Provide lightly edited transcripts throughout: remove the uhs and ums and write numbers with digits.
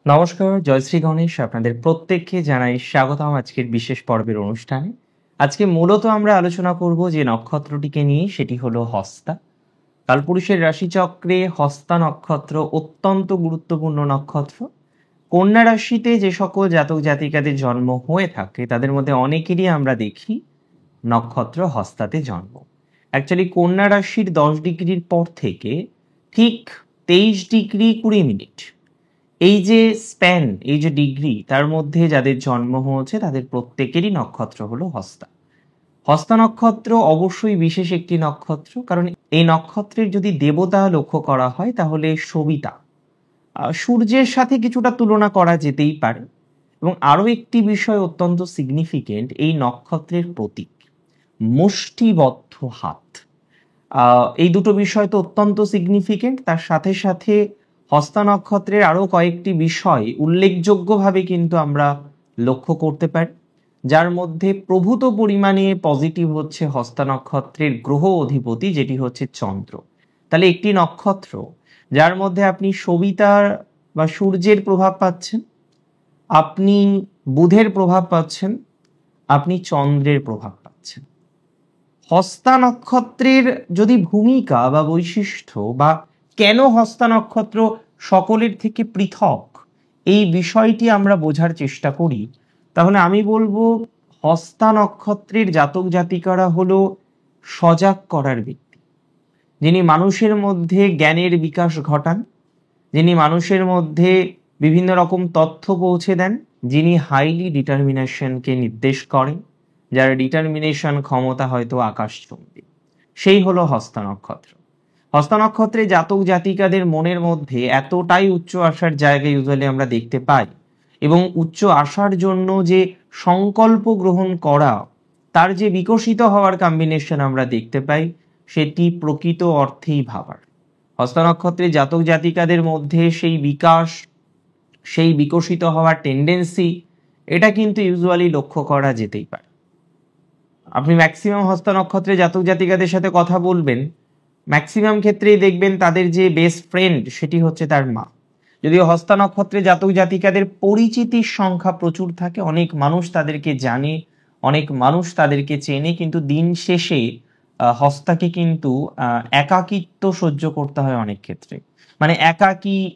নমস্কার, জয়শ্রী গণেশ আপনাদের প্রত্যেককে জানাই স্বাগতম আজকের বিশেষ পর্বের অনুষ্ঠানে। আজকে মূলত আমরা আলোচনা করব যে নক্ষত্রটিকে নিয়ে, সেটি হলো হস্তা। কালপুরুষের রাশিচক্রে হস্তা নক্ষত্র অত্যন্ত গুরুত্বপূর্ণ নক্ষত্র। কন্যা রাশিতে যে সকল জাতক জাতিকাদের জন্ম হয়ে থাকে তাদের মধ্যে অনেকেরই আমরা দেখি নক্ষত্র হস্তাতে জন্ম। অ্যাকচুয়ালি কন্যা রাশির 10 ডিগ্রির পর থেকে ঠিক 23 ডিগ্রি 20 মিনিট এই যে স্প্যান, এই যে ডিগ্রি, তার মধ্যে যাদের জন্ম হয়েছে তাদের প্রত্যেকেরই নক্ষত্র হলো হস্তা। হস্তা নক্ষত্র অবশ্যই বিশেষ একটি নক্ষত্র, কারণ এই নক্ষত্রের যদি দেবতা লক্ষ্য করা হয় তাহলে সবিতা, সূর্যের সাথে কিছুটা তুলনা করা যেতেই পারে। এবং আরও একটি বিষয় অত্যন্ত সিগনিফিকেন্ট, এই নক্ষত্রের প্রতীক মুষ্টিবদ্ধ হাত। এই দুটো বিষয় তো অত্যন্ত সিগনিফিকেন্ট। তার সাথে সাথে হস্তা নক্ষত্রের আরও কয়েকটি বিষয় উল্লেখযোগ্যভাবে কিন্তু আমরা লক্ষ্য করতে পারি, যার মধ্যে প্রভূত পরিমাণে পজিটিভ হচ্ছে হস্তা নক্ষত্রের গ্রহ অধিপতি, যেটি হচ্ছে চন্দ্র। তাহলে একটি নক্ষত্র যার মধ্যে আপনি সবিতার বা সূর্যের প্রভাব পাচ্ছেন, আপনি বুধের প্রভাব পাচ্ছেন, আপনি চন্দ্রের প্রভাব পাচ্ছেন। হস্তা নক্ষত্রের যদি ভূমিকা বা বৈশিষ্ট্য বা কেন হস্তা নক্ষত্র সকলের থেকে পৃথক, এই বিষয়টি আমরা বোঝার চেষ্টা করি, তাহলে আমি বলবো হস্তা নক্ষত্রের জাতক জাতিকারা হলো সজাগ করার ব্যক্তি, যিনি মানুষের মধ্যে জ্ঞানের বিকাশ ঘটান, যিনি মানুষের মধ্যে বিভিন্ন রকম তথ্য পৌঁছে দেন, যিনি হাইলি ডিটারমিনেশনকে নির্দেশ করেন, যার ডিটারমিনেশন ক্ষমতা হয়তো আকাশচুম্বী, সেই হলো হস্তা নক্ষত্র। হস্তা নক্ষত্রে জাতক জাতিকাদের মনের মধ্যে এতটাই উচ্চ আশার জায়গা ইউজুয়ালি আমরা দেখতে পাই, এবং উচ্চ আশার জন্য যে সংকল্প গ্রহণ করা, তার যে বিকশিত হওয়ার কম্বিনেশন আমরা দেখতে পাই, সেটি প্রকৃত অর্থেই ভাবার। হস্তা নক্ষত্রে জাতক জাতিকাদের মধ্যে সেই বিকাশ, সেই বিকশিত হওয়ার টেন্ডেন্সি, এটা কিন্তু ইউজুয়ালি লক্ষ্য করা যেতেই পারে। আপনি ম্যাক্সিমাম হস্তা নক্ষত্রে জাতক জাতিকাদের সাথে কথা বলবেন, ম্যাক্সিমাম ক্ষেত্রেই দেখবেন তাদের যে বেস্ট ফ্রেন্ড সেটি হচ্ছে তার মা। যদিও হস্তা নক্ষত্রে জাতক জাতিকাদের পরিচিতির সংখ্যা প্রচুর থাকে, অনেক মানুষ তাদেরকে জানে, অনেক মানুষ তাদেরকে চেনে, কিন্তু দিন শেষে হস্তাকে কিন্তু একাকিত্ব সহ্য করতে হয় অনেক ক্ষেত্রে। মানে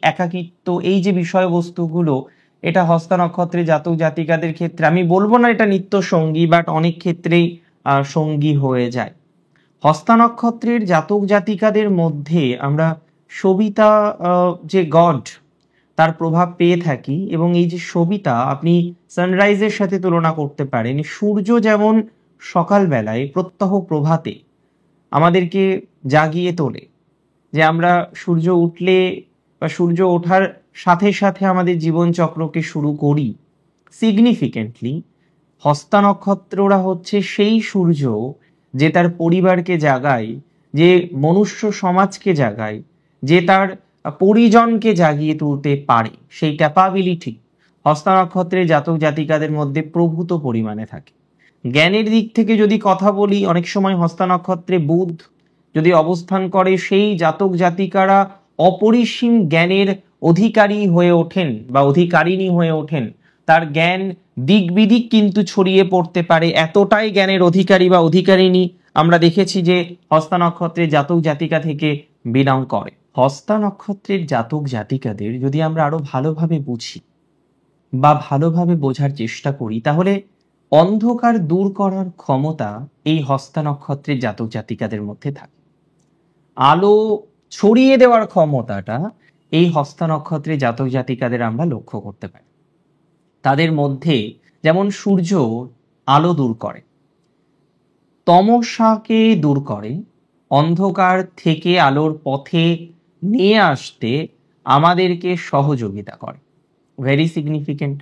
একাকিত্ব, এই যে বিষয়বস্তুগুলো, এটা হস্তা নক্ষত্রে জাতক জাতিকাদের ক্ষেত্রে, আমি বলবো না এটা নিত্য সঙ্গী, বাট অনেক ক্ষেত্রেই সঙ্গী হয়ে যায়। হস্তা নক্ষত্রের জাতক জাতিকাদের মধ্যে আমরা সবিতা, যে গড, তার প্রভাব পেয়ে থাকি। এবং এই যে সবিতা আপনি সানরাইজের সাথে তুলনা করতে পারেন। সূর্য যেমন সকালবেলায় প্রত্যহ প্রভাতে আমাদেরকে জাগিয়ে তোলে, যে আমরা সূর্য উঠলে বা সূর্য ওঠার সাথে সাথে আমাদের জীবনচক্রকে শুরু করি, সিগনিফিকেন্টলি হস্তা নক্ষত্ররা হচ্ছে সেই সূর্য যে তার পরিবারকে জাগায়, যে মনুষ্য সমাজকে জাগায়, যে তার পরিজনকে জাগিয়ে তুলতে পারে, সেই ক্যাপাবিলিটি হস্তা নক্ষত্রের জাতক জাতিকাদের মধ্যে প্রভূত পরিমাণে থাকে। জ্ঞানের দিক থেকে যদি কথা বলি, অনেক সময় হস্তা নক্ষত্রে বুধ যদি অবস্থান করে, সেই জাতক জাতিকারা অপরিসীম জ্ঞানের অধিকারী হয়ে ওঠেন বা অধিকারিণী হয়ে ওঠেন। তার জ্ঞান দিক বিদিক কিন্তু ছড়িয়ে পড়তে পারে, এতটাই জ্ঞানের অধিকারী বা অধিকারিণী আমরা দেখেছি যে হস্তা নক্ষত্রের জাতক জাতিকা থেকে বিলং করে। হস্তা নক্ষত্রের জাতক জাতিকাদের যদি আমরা আরো ভালোভাবে বুঝি বা ভালোভাবে বোঝার চেষ্টা করি, তাহলে অন্ধকার দূর করার ক্ষমতা এই হস্তা নক্ষত্রের জাতক জাতিকাদের মধ্যে থাকে। আলো ছড়িয়ে দেওয়ার ক্ষমতাটা এই হস্তা নক্ষত্রের জাতক জাতিকাদের আমরা লক্ষ্য করতে পারি। তাদের মধ্যে যেমন সূর্য আলো দূর করে, তমসাকে দূর করে, অন্ধকার থেকে আলোর পথে নিয়ে আসতে আমাদেরকে সহযোগিতা করে। Very significant.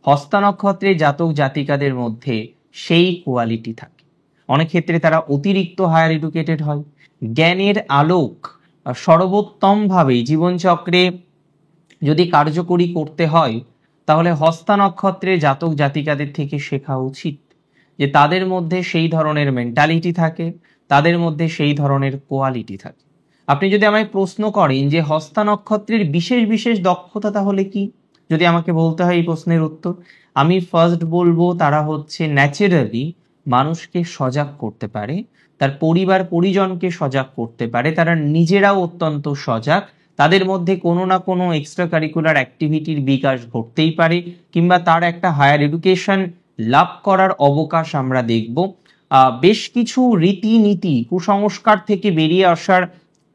হস্তা নক্ষত্রে জাতক জাতিকাদের মধ্যে সেই কোয়ালিটি থাকে। অনেক ক্ষেত্রে তারা অতিরিক্ত হায়ার এডুকেটেড হয়। জ্ঞানের আলোক সর্বোত্তমভাবে জীবনচক্রে যদি কার্যকরী করতে হয়, তাহলে হস্তা নক্ষত্রে জাতক জাতিকাদের থেকে শেখা উচিত, যে তাদের মধ্যে সেই ধরনের মেন্টালিটি থাকে, তাদের মধ্যে সেই ধরনের কোয়ালিটি থাকে। আপনি যদি আমায় প্রশ্ন করেন যে হস্তা নক্ষত্রের বিশেষ বিশেষ দক্ষতা তাহলে কি, যদি আমাকে বলতে হয় এই প্রশ্নের উত্তর, আমি ফার্স্ট বলবো তারা হচ্ছে ন্যাচারালি মানুষকে সজাগ করতে পারে, তার পরিবার পরিজনকে সজাগ করতে পারে, তারা নিজেরাও অত্যন্ত সজাগ, তাদের মধ্যে কোনো না কোনো এক্সট্রা কারিকুলার অ্যাক্টিভিটির বিকাশ ঘটতেই পারে, কিংবা তার একটা হায়ার এডুকেশন লাভ করার অবকাশ আমরা দেখব। বেশ কিছু রীতিনীতি কুসংস্কার থেকে বেরিয়ে আসার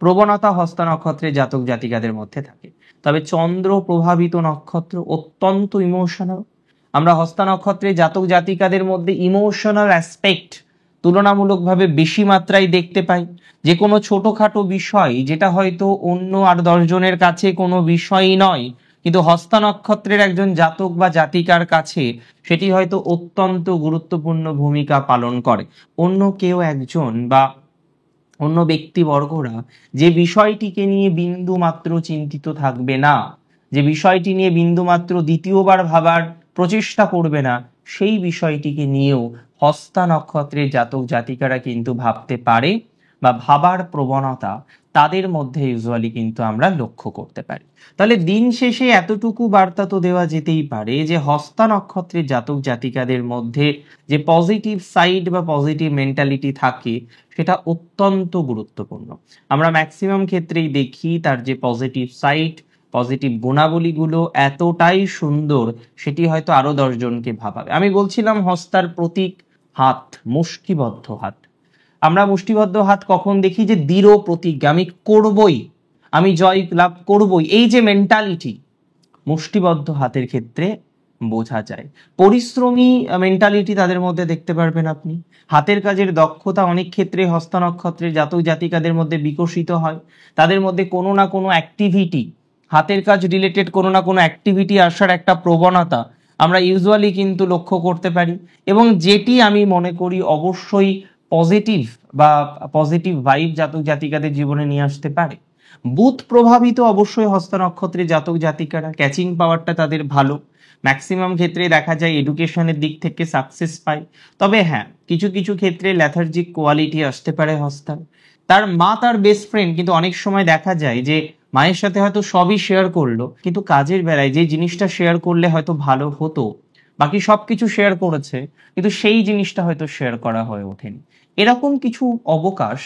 প্রবণতা হস্তা নক্ষত্রের জাতক জাতিকাদের মধ্যে থাকে। তবে চন্দ্র প্রভাবিত নক্ষত্র অত্যন্ত ইমোশনাল। আমরা হস্তা নক্ষত্রের জাতক জাতিকাদের মধ্যে ইমোশনাল অ্যাসপেক্ট তুলনামূলকভাবে বেশি মাত্রায় দেখতে পাই। যে কোনো ছোটখাটো বিষয় যেটা হয়তো অন্য আর 10 জনের কাছে কোনো বিষয়ই নয়, কিন্তু হস্তা নক্ষত্রের একজন জাতক বা জাতিকার কাছে সেটি হয়তো অত্যন্ত গুরুত্বপূর্ণ ভূমিকা পালন করে। অন্য কেউ একজন বা অন্য ব্যক্তিবর্গরা যে বিষয়টিকে নিয়ে বিন্দু মাত্র চিন্তিত থাকবে না, যে বিষয়টি নিয়ে বিন্দু মাত্র দ্বিতীয়বার ভাবার প্রচেষ্টা করবে না, সেই বিষয়টিকে নিয়েও হস্তা নক্ষত্রের জাতক জাতিকারা কিন্তু ভাবতে পারে, বা ভাবার প্রবণতা তাদের মধ্যে ইউজুয়ালি কিন্তু আমরা লক্ষ্য করতে পারি। তাহলে দিন শেষে এতটুকু বার্তা তো দেওয়া যেতেই পারে যে হস্তা নক্ষত্রের জাতক জাতিকাদের মধ্যে যে পজিটিভ সাইড বা পজিটিভ মেন্টালিটি থাকে সেটা অত্যন্ত গুরুত্বপূর্ণ। আমরা ম্যাক্সিমাম ক্ষেত্রেই দেখি তার যে পজিটিভ সাইড, পজিটিভ গুণাবলীগুলো এতটাই সুন্দর, সেটি হয়তো আরো 10 জনকে ভাবাবে। আমি বলছিলাম হস্তার প্রতীক হাত, মুষ্টিবদ্ধ হাত। আমরা মুষ্টিবদ্ধ হাত কখন দেখি? যে দৃঢ় প্রতিজ্ঞা, আমি করবই, আমি জয় লাভ করবই, এই যে মেন্টালিটি মুষ্টিবদ্ধ হাতের ক্ষেত্রে বোঝা যায়। পরিশ্রমী মেন্টালিটি তাদের মধ্যে দেখতে পারবেন আপনি। হাতের কাজের দক্ষতা অনেক ক্ষেত্রে হস্তা নক্ষত্রের জাতক জাতিকাদের মধ্যে বিকশিত হয়। তাদের মধ্যে কোনো না কোনো অ্যাক্টিভিটি, হাতের কাজ রিলেটেড কোনো না কোনো অ্যাক্টিভিটি আসার একটা প্রবণতা আমরা ইউজুয়ালি কিন্তু লক্ষ্য করতে পারি, এবং যেটি আমি মনে করি অবশ্যই পজিটিভ বা পজিটিভ ভাইব জাতক জাতিকাদের জীবনে নিয়ে আসতে পারে। বুধ প্রভাবিত অবশ্যই হস্তা নক্ষত্রের জাতক জাতিকারা, ক্যাচিং পাওয়ারটা তাদের ভালো, ম্যাক্সিমাম ক্ষেত্রে দেখা যায় এডুকেশনের দিক থেকে সাকসেস পায়। তবে হ্যাঁ, কিছু কিছু ক্ষেত্রে ল্যাথার্জিক কোয়ালিটি আসতে পারে হস্তার। তার মা তার বেস্ট ফ্রেন্ড, কিন্তু অনেক সময় দেখা যায় যে মায়ের সাথে হয়তো সবই শেয়ার করলো, কিন্তু কাজের বেলায় যে জিনিসটা শেয়ার করলে হয়তো ভালো হতো, বাকি সবকিছু শেয়ার করেছে, কিন্তু সেই জিনিসটা হয়তো শেয়ার করা হয়ে ওঠেনি। এরকম কিছু অবকাশ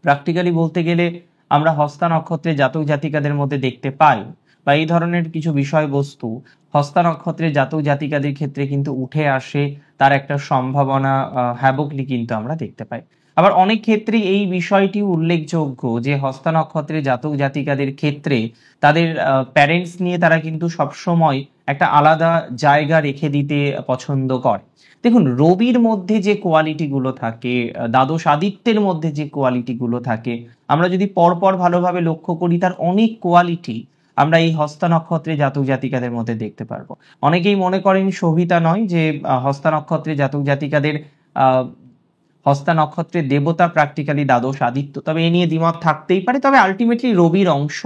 প্র্যাকটিক্যালি বলতে গেলে আমরা হস্তা নক্ষত্রের জাতক জাতিকাদের মধ্যে দেখতে পাই, বা এই ধরনের কিছু বিষয়বস্তু হস্তা নক্ষত্রের জাতক জাতিকাদের ক্ষেত্রে কিন্তু উঠে আসে, তার একটা সম্ভাবনা হ্যাবকলি কিন্তু আমরা দেখতে পাই। আবার অনেক ক্ষেত্রে এই বিষয়টি উল্লেখযোগ্য যে হস্তা নক্ষত্রের জাতক জাতিকাদের ক্ষেত্রে তাদের প্যারেন্টস নিয়ে তারা কিন্তু সবসময় একটা আলাদা জায়গা রেখে দিতে পছন্দ করে। দেখুন, রবির মধ্যে যে কোয়ালিটি গুলো থাকে, দ্বাদশ আদিত্যের মধ্যে যে কোয়ালিটি গুলো থাকে, আমরা যদি পরপর ভালোভাবে লক্ষ্য করি, তার অনেক কোয়ালিটি আমরা এই হস্তা নক্ষত্রে জাতক জাতিকাদের মধ্যে দেখতে পারবো। অনেকেই মনে করেন শোভিতা নয়, যে হস্তা নক্ষত্রে জাতক জাতিকাদের আহ হস্তা নক্ষত্রের দেবতা প্র্যাকটিক্যালি দ্বাদশ আদিত্য। তবে এ নিয়ে দ্বিমত থাকতেই পারে, তবে আলটিমেটলি রবির অংশ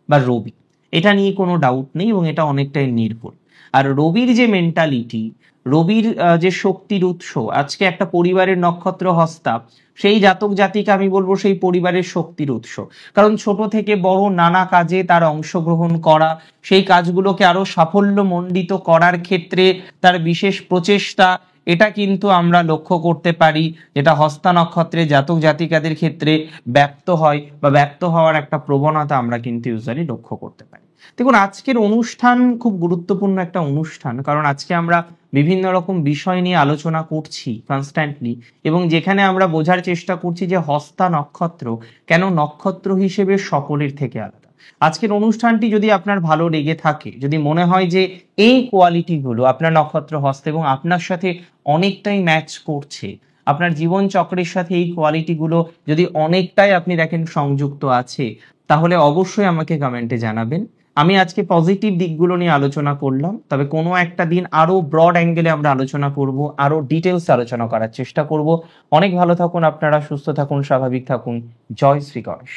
বা রবি, এটা নিয়ে কোনো ডাউট নেই, এবং এটা অনেকটাই নির্ভুল। আর রবির যে মেন্টালিটি, রবির যে শক্তির উৎস, আজকে একটা পরিবারের নক্ষত্র হস্তা, সেই জাতক জাতিকা আমি বলবো সেই পরিবারের শক্তির উৎস। কারণ ছোট থেকে বড় নানা কাজে তার অংশগ্রহণ করা, সেই কাজগুলোকে আরো সাফল্যমণ্ডিত করার ক্ষেত্রে তার বিশেষ প্রচেষ্টা, এটা কিন্তু আমরা লক্ষ্য করতে পারি, যেটা হস্তা নক্ষত্রে জাতক জাতিকাদের ক্ষেত্রে ব্যক্ত হয়, বা ব্যক্ত হওয়ার একটা প্রবণতা আমরা কিন্তু ইউজুয়ালি লক্ষ্য করতে পারি। দেখুন, আজকের অনুষ্ঠান খুব গুরুত্বপূর্ণ একটা অনুষ্ঠান, কারণ আজকে আমরা বিভিন্ন রকম বিষয় নিয়ে আলোচনা করছি কনস্ট্যান্টলি, এবং যেখানে আমরা বোঝার চেষ্টা করছি যে হস্তা নক্ষত্র কেন নক্ষত্র হিসেবে সকলের থেকে আলাদা। আজকের অনুষ্ঠানটি যদি আপনার ভালো লেগে থাকে, যদি মনে হয় যে এই কোয়ালিটিগুলো আপনার নক্ষত্র হস্ত এবং আপনার সাথে অনেকটাই ম্যাচ করছে, আপনার জীবন চক্রের সাথে এই কোয়ালিটিগুলো যদি অনেকটাই আপনি দেখেন সংযুক্ত আছে, তাহলে অবশ্যই আমাকে কমেন্টে জানাবেন। আমি আজকে পজিটিভ দিকগুলো নিয়ে আলোচনা করলাম, তবে কোনো একটা দিন আরো ব্রড অ্যাঙ্গেলে আমরা আলোচনা করব, আরো ডিটেলস আলোচনা করার চেষ্টা করব। অনেক ভালো থাকুন আপনারা, সুস্থ থাকুন, স্বাভাবিক থাকুন। জয় শ্রী গণেশ।